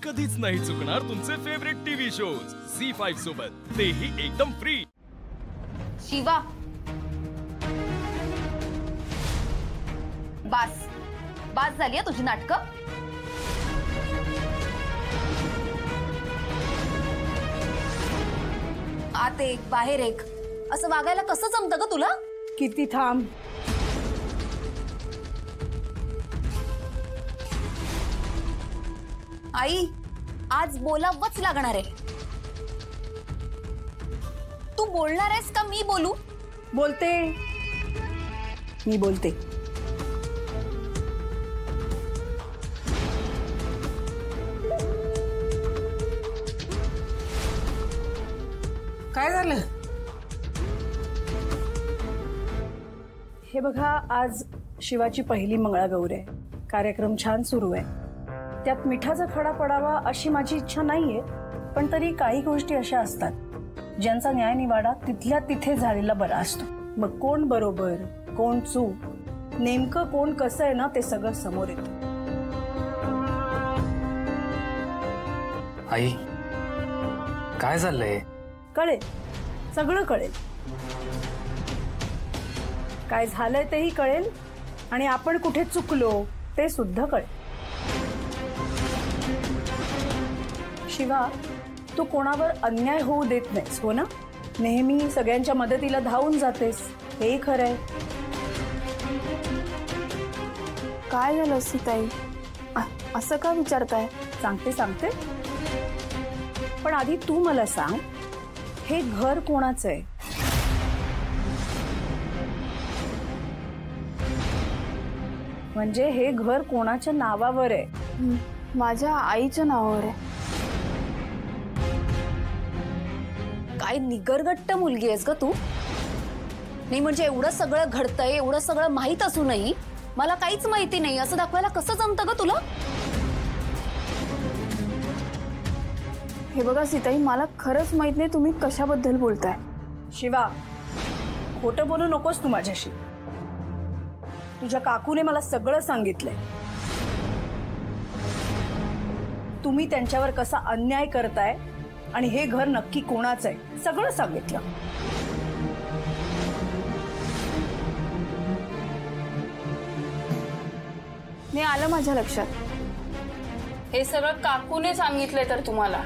कधीच नाही चुकणार तुमचे फेवरेट टीव्ही शोज झी5 सोबत, तेही एकदम फ्री। शिवा, बास झाली तुझी नाटकं। आत एक बाहेर एक असं वागायला कसं जमतं ग तुला? किती थांब। आई, आज बोलावंच लागणार आहे। तू बोलणार आहेस का मी बोलू? बोलते, मी बोलते। काय झालं? हे बघा, आज शिवाची पहिली मंगळागौर आहे। कार्यक्रम छान सुरू आहे। त्यात मिठाचा खडा पडावा अशी माझी इच्छा नाहीये, पण तरी काही गोष्टी अशा असतात ज्यांचा न्याय निवाडा तिथल्या तिथे झालेला बरा असतो। मग कोण बरोबर कोण चूक, नेमकं कोण कसं आहे ना, ते सगळं समोर येतं। आई, काय झालंय? कळेल, सगळं कळेल। काय झालंय तेही कळेल आणि आपण कुठे चुकलो ते सुद्धा कळेल। शिवा, तू कोणावर अन्याय होऊ देत नाहीस, हो ना? नेहमी सगळ्यांच्या मदतीला धावून जातेस, हे खरंय। काय झालं सीताई? असं का विचारताय? सांगते, पण आधी तू मला सांग, हे घर कोणाचं आहे? म्हणजे हे घर कोणाच्या नावावर आहे? माझ्या आईच्या नावावर आहे। काय निगरगट्ट मुलगी आहेस ग तू? नाही म्हणजे एवढं सगळं घडतंय, एवढं सगळं माहित असूनही मला काहीच माहिती नाही असं दाखवायला कसं जमतं ग तुला? हे बघा सीताई, मला खरंच माहित नाही तुम्ही कशाबद्दल बोलताय। शिवा, खोटं बोलू नकोस तू माझ्याशी। तुझ्या काकूने मला सगळं सांगितलंय। तुम्ही त्यांच्यावर कसा अन्याय करताय आणि हे घर नक्की कोणाचं आहे सगळं सांगितलं। नाही आलं माझ्या लक्षात, हे सगळं काकूने सांगितलंय तर तुम्हाला।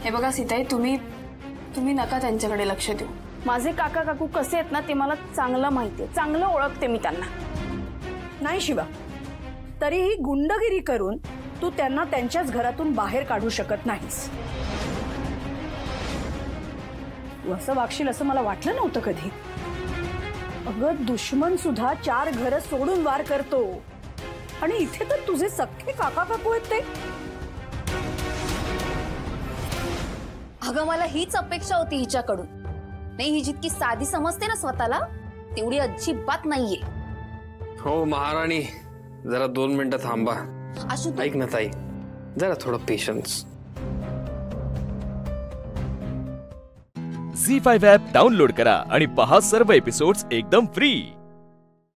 हे बघा सीताई, तुम्ही नका त्यांच्याकडे लक्ष देऊ। माझे काका काकू कसे आहेत ना ते मला चांगलं माहितीये, चांगलं ओळखते मी त्यांना। नाही शिवा, तरीही गुंडगिरी करून तू त्यांना त्यांच्याच घरातून बाहेर काढू शकत नाहीस। तू असं वागशील असं मला वाटलं नव्हतं कधी। अगं, दुश्मन सुद्धा 4 घरं सोडून वार करतो आणि इथे तर तुझे सख्खे काका काकू आहेत ते। अगं, मला हीच अपेक्षा होती हिच्याकडून। नाही, ही जितकी साधी समजते ना स्वतःला तेवढी अजिबात नाहीये। हो महाराणी, जरा 2 मिनिटं थांबा। ऐक ना ताई, जरा थोडं पेशन्स। झी5 ॲप डाउनलोड करा आणि पहा सर्व एपिसोड्स एकदम फ्री।